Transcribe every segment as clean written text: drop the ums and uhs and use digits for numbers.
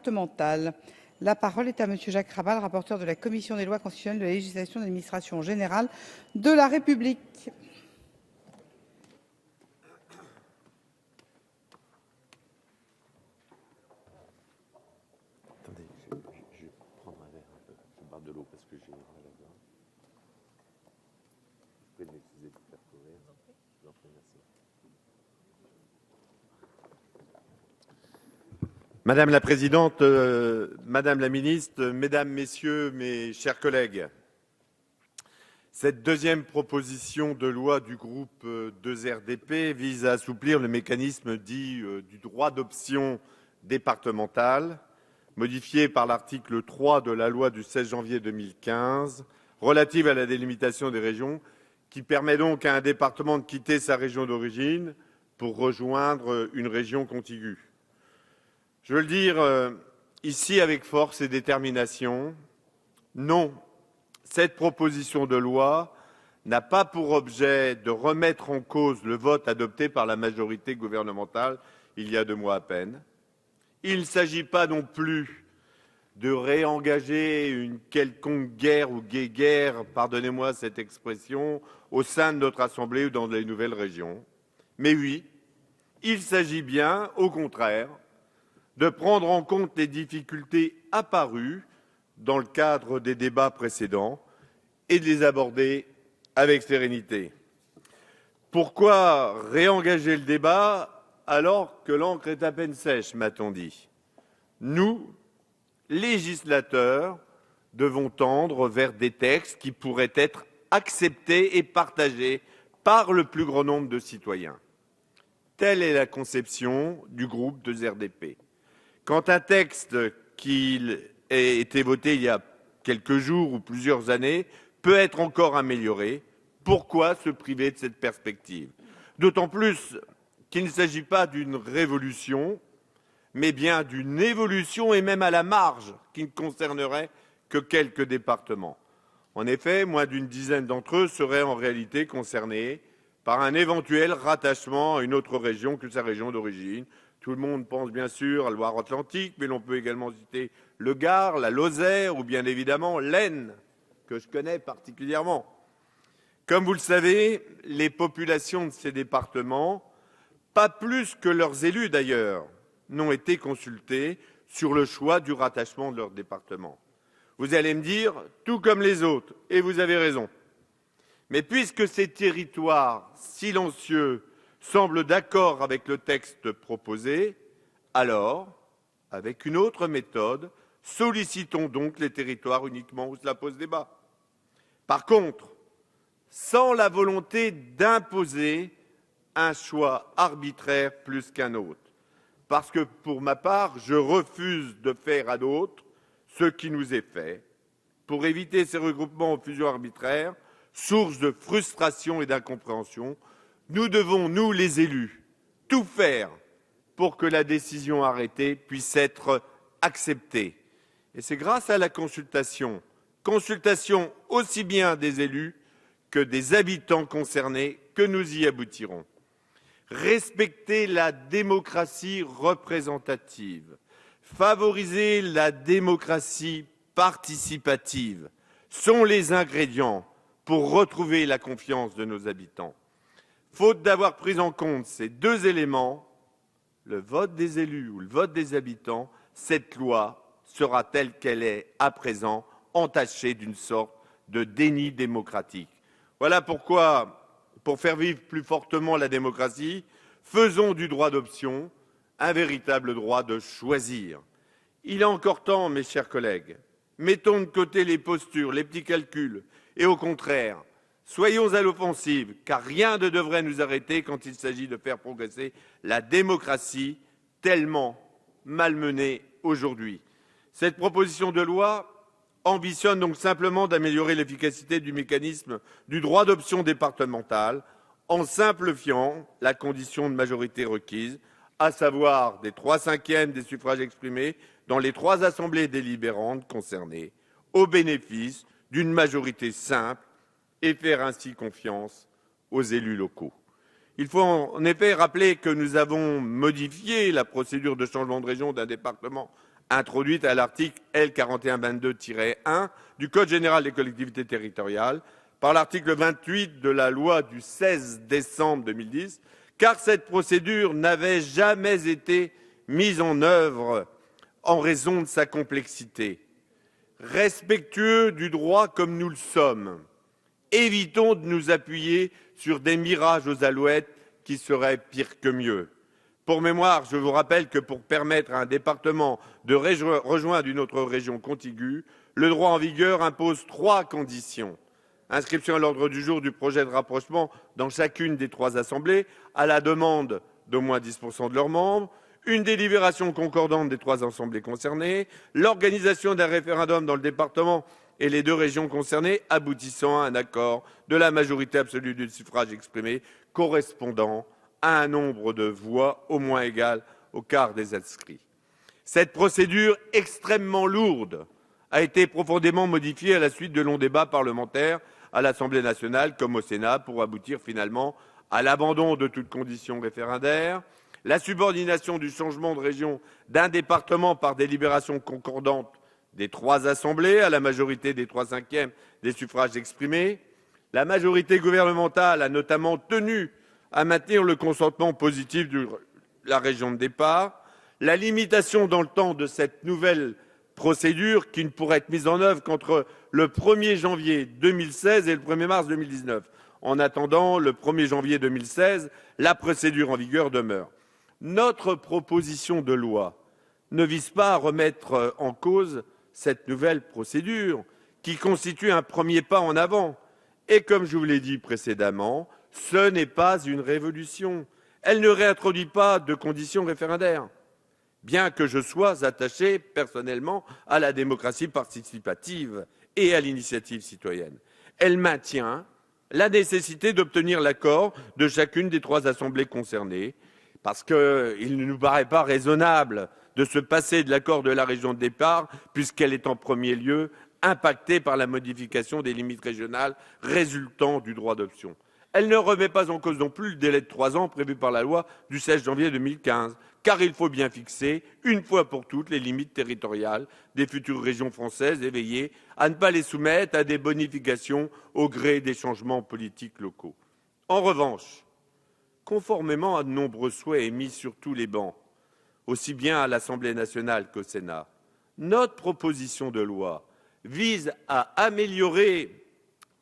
départementales. La parole est à Monsieur Jacques Rabal, rapporteur de la Commission des lois constitutionnelles de la législation de l'administration générale de la République. Attendez, je vais prendre un verre un peu. Je bois de l'eau parce que j'ai mal à la gorge. Vous pouvez m'excuser de vous faire courir. Je vous en prie, merci. Madame la Présidente, Madame la Ministre, Mesdames, Messieurs, mes chers collègues, cette deuxième proposition de loi du groupe 2RDP vise à assouplir le mécanisme dit du droit d'option départemental, modifié par l'article 3 de la loi du 16 janvier 2015 relative à la délimitation des régions, qui permet donc à un département de quitter sa région d'origine pour rejoindre une région contiguë. Je veux le dire ici avec force et détermination, non, cette proposition de loi n'a pas pour objet de remettre en cause le vote adopté par la majorité gouvernementale il y a 2 mois à peine. Il ne s'agit pas non plus de réengager une quelconque guerre ou guéguerre, pardonnez-moi cette expression, au sein de notre Assemblée ou dans les nouvelles régions. Mais oui, il s'agit bien, au contraire, de prendre en compte les difficultés apparues dans le cadre des débats précédents et de les aborder avec sérénité. Pourquoi réengager le débat alors que l'encre est à peine sèche, m'a-t-on dit? Nous, législateurs, devons tendre vers des textes qui pourraient être acceptés et partagés par le plus grand nombre de citoyens. Telle est la conception du groupe 2RDP. Quand un texte qui a été voté il y a quelques jours ou plusieurs années peut être encore amélioré, pourquoi se priver de cette perspective? D'autant plus qu'il ne s'agit pas d'une révolution, mais bien d'une évolution et même à la marge qui ne concernerait que quelques départements. En effet, moins d'une dizaine d'entre eux seraient en réalité concernés par un éventuel rattachement à une autre région que sa région d'origine. Tout le monde pense bien sûr à Loire-Atlantique, mais l'on peut également citer le Gard, la Lozère ou bien évidemment l'Aisne, que je connais particulièrement. Comme vous le savez, les populations de ces départements, pas plus que leurs élus d'ailleurs, n'ont été consultés sur le choix du rattachement de leur département. Vous allez me dire, tout comme les autres, et vous avez raison. Mais puisque ces territoires silencieux semblent d'accord avec le texte proposé, alors, avec une autre méthode, sollicitons donc les territoires uniquement où cela pose débat. Par contre, sans la volonté d'imposer un choix arbitraire plus qu'un autre, parce que pour ma part, je refuse de faire à d'autres ce qui nous est fait, pour éviter ces regroupements aux fusions arbitraires, source de frustration et d'incompréhension. Nous devons, nous les élus, tout faire pour que la décision arrêtée puisse être acceptée. Et c'est grâce à la consultation aussi bien des élus que des habitants concernés, que nous y aboutirons. Respecter la démocratie représentative, favoriser la démocratie participative sont les ingrédients pour retrouver la confiance de nos habitants. Faute d'avoir pris en compte ces 2 éléments, le vote des élus ou le vote des habitants, cette loi sera telle qu'elle est à présent entachée d'une sorte de déni démocratique. Voilà pourquoi, pour faire vivre plus fortement la démocratie, faisons du droit d'option un véritable droit de choisir. Il est encore temps, mes chers collègues, mettons de côté les postures, les petits calculs, et au contraire, soyons à l'offensive, car rien ne devrait nous arrêter quand il s'agit de faire progresser la démocratie tellement malmenée aujourd'hui. Cette proposition de loi ambitionne donc simplement d'améliorer l'efficacité du mécanisme du droit d'option départemental en simplifiant la condition de majorité requise, à savoir des 3/5 des suffrages exprimés dans les 3 assemblées délibérantes concernées, au bénéfice d'une majorité simple et faire ainsi confiance aux élus locaux. Il faut en effet rappeler que nous avons modifié la procédure de changement de région d'un département introduite à l'article L. 4122-1 du Code général des collectivités territoriales, par l'article 28 de la loi du 16 décembre 2010, car cette procédure n'avait jamais été mise en œuvre en raison de sa complexité. Respectueux du droit comme nous le sommes, évitons de nous appuyer sur des mirages aux alouettes qui seraient pire que mieux. Pour mémoire, je vous rappelle que pour permettre à un département de rejoindre une autre région contiguë, le droit en vigueur impose 3 conditions. Inscription à l'ordre du jour du projet de rapprochement dans chacune des 3 assemblées, à la demande d'au moins 10% de leurs membres, une délibération concordante des 3 assemblées concernées, l'organisation d'un référendum dans le département et les 2 régions concernées, aboutissant à un accord de la majorité absolue du suffrage exprimé correspondant à un nombre de voix au moins égal au quart des inscrits. Cette procédure extrêmement lourde a été profondément modifiée à la suite de longs débats parlementaires à l'Assemblée nationale comme au Sénat pour aboutir finalement à l'abandon de toute condition référendaire, la subordination du changement de région d'un département par délibération concordante des 3 assemblées à la majorité des 3/5 des suffrages exprimés. La majorité gouvernementale a notamment tenu à maintenir le consentement positif de la région de départ, la limitation dans le temps de cette nouvelle procédure qui ne pourrait être mise en œuvre qu'entre le 1er janvier 2016 et le 1er mars 2019. En attendant le 1er janvier 2016, la procédure en vigueur demeure. Notre proposition de loi ne vise pas à remettre en cause cette nouvelle procédure qui constitue un premier pas en avant. Et comme je vous l'ai dit précédemment, ce n'est pas une révolution. Elle ne réintroduit pas de conditions référendaires, bien que je sois attaché personnellement à la démocratie participative et à l'initiative citoyenne. Elle maintient la nécessité d'obtenir l'accord de chacune des 3 assemblées concernées, parce qu'il ne nous paraît pas raisonnable de se passer de l'accord de la région de départ, puisqu'elle est en premier lieu impactée par la modification des limites régionales résultant du droit d'option. Elle ne remet pas en cause non plus le délai de 3 ans prévu par la loi du 16 janvier 2015, car il faut bien fixer, une fois pour toutes, les limites territoriales des futures régions françaises et veiller à ne pas les soumettre à des bonifications au gré des changements politiques locaux. En revanche, conformément à de nombreux souhaits émis sur tous les bancs, aussi bien à l'Assemblée nationale qu'au Sénat, notre proposition de loi vise à améliorer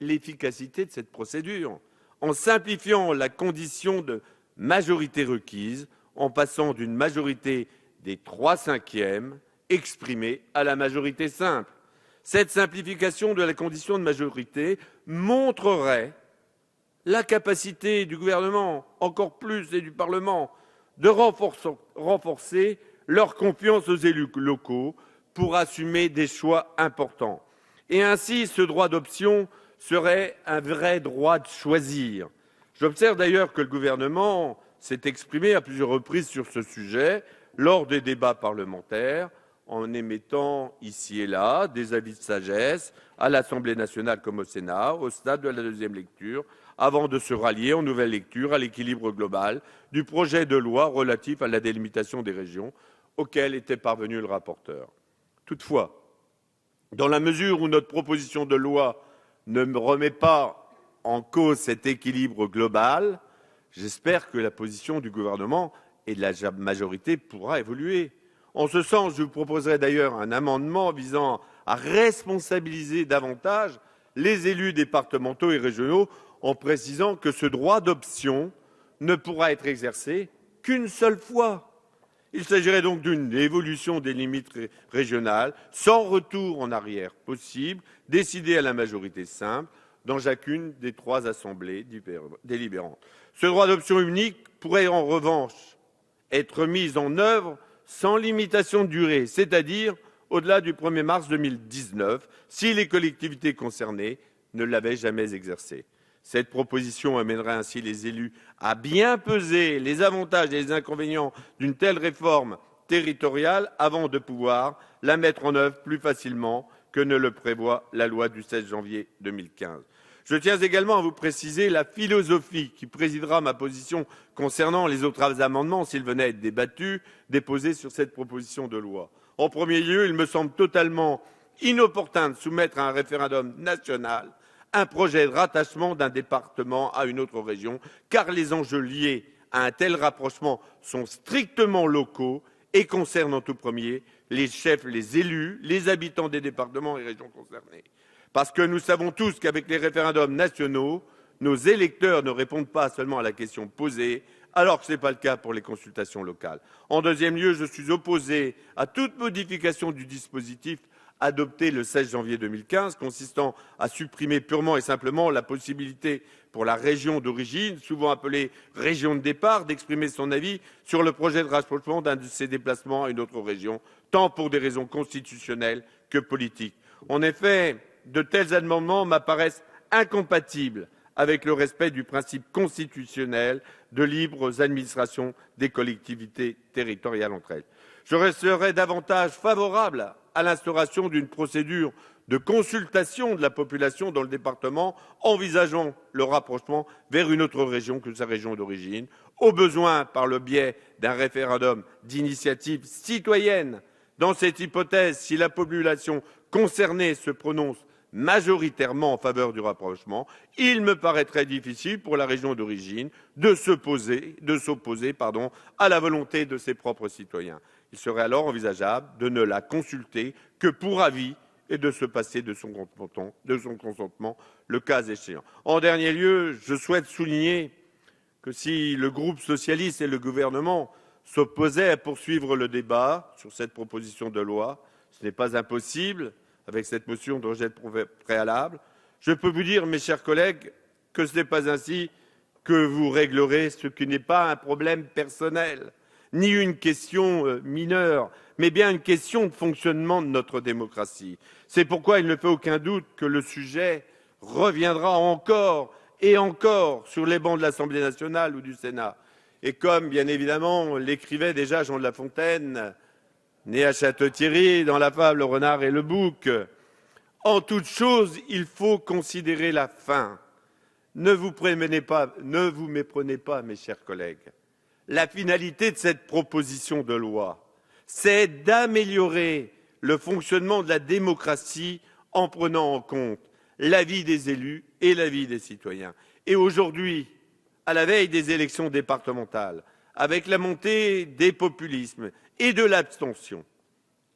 l'efficacité de cette procédure en simplifiant la condition de majorité requise, en passant d'une majorité des 3/5 exprimée à la majorité simple. Cette simplification de la condition de majorité montrerait la capacité du gouvernement, encore plus, et du Parlement, de renforcer leur confiance aux élus locaux pour assumer des choix importants. Et ainsi, ce droit d'option serait un vrai droit de choisir. J'observe d'ailleurs que le gouvernement s'est exprimé à plusieurs reprises sur ce sujet lors des débats parlementaires, en émettant ici et là des avis de sagesse à l'Assemblée nationale comme au Sénat, au stade de la 2e lecture, avant de se rallier en nouvelle lecture à l'équilibre global du projet de loi relatif à la délimitation des régions, auquel était parvenu le rapporteur. Toutefois, dans la mesure où notre proposition de loi ne remet pas en cause cet équilibre global, j'espère que la position du gouvernement et de la majorité pourra évoluer. En ce sens, je vous proposerai d'ailleurs un amendement visant à responsabiliser davantage les élus départementaux et régionaux en précisant que ce droit d'option ne pourra être exercé qu'une seule fois. Il s'agirait donc d'une évolution des limites régionales sans retour en arrière possible, décidée à la majorité simple dans chacune des 3 assemblées délibérantes. Ce droit d'option unique pourrait en revanche être mis en œuvre sans limitation de durée, c'est-à-dire au-delà du 1er mars 2019, si les collectivités concernées ne l'avaient jamais exercé. Cette proposition amènerait ainsi les élus à bien peser les avantages et les inconvénients d'une telle réforme territoriale avant de pouvoir la mettre en œuvre plus facilement que ne le prévoit la loi du 16 janvier 2015. Je tiens également à vous préciser la philosophie qui présidera ma position concernant les autres amendements, s'ils venaient à être débattus, déposés sur cette proposition de loi. En premier lieu, il me semble totalement inopportun de soumettre à un référendum national un projet de rattachement d'un département à une autre région, car les enjeux liés à un tel rapprochement sont strictement locaux et concernent en tout premier les chefs, les élus, les habitants des départements et régions concernés. Parce que nous savons tous qu'avec les référendums nationaux, nos électeurs ne répondent pas seulement à la question posée, alors que ce n'est pas le cas pour les consultations locales. En deuxième lieu, je suis opposé à toute modification du dispositif adopté le 16 janvier 2015, consistant à supprimer purement et simplement la possibilité pour la région d'origine, souvent appelée région de départ, d'exprimer son avis sur le projet de rapprochement d'un de ses déplacements à une autre région, tant pour des raisons constitutionnelles que politiques. En effet, de tels amendements m'apparaissent incompatibles avec le respect du principe constitutionnel de libre administration des collectivités territoriales entre elles. Je serais davantage favorable à l'instauration d'une procédure de consultation de la population dans le département envisageant le rapprochement vers une autre région que sa région d'origine, au besoin par le biais d'un référendum d'initiative citoyenne. Dans cette hypothèse, si la population concernée se prononce majoritairement en faveur du rapprochement, il me paraît très difficile pour la région d'origine de s'opposer à la volonté de ses propres citoyens. Il serait alors envisageable de ne la consulter que pour avis et de se passer de son consentement, le cas échéant. En dernier lieu, je souhaite souligner que si le groupe socialiste et le gouvernement s'opposaient à poursuivre le débat sur cette proposition de loi, ce n'est pas impossible avec cette motion de rejet préalable. Je peux vous dire, mes chers collègues, que ce n'est pas ainsi que vous réglerez ce qui n'est pas un problème personnel, ni une question mineure, mais bien une question de fonctionnement de notre démocratie. C'est pourquoi il ne fait aucun doute que le sujet reviendra encore et encore sur les bancs de l'Assemblée nationale ou du Sénat. Et comme, bien évidemment, l'écrivait déjà Jean de La Fontaine, né à Château-Thierry, dans la fable Le Renard et le Bouc, en toute chose, il faut considérer la fin. Ne vous méprenez pas, mes chers collègues. La finalité de cette proposition de loi, c'est d'améliorer le fonctionnement de la démocratie en prenant en compte l'avis des élus et l'avis des citoyens. Et aujourd'hui, à la veille des élections départementales, avec la montée des populismes et de l'abstention,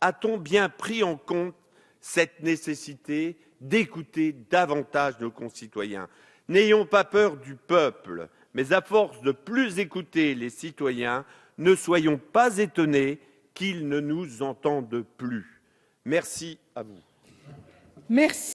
a-t-on bien pris en compte cette nécessité d'écouter davantage nos concitoyens? N'ayons pas peur du peuple, mais à force de plus écouter les citoyens, ne soyons pas étonnés qu'ils ne nous entendent plus. Merci à vous. Merci.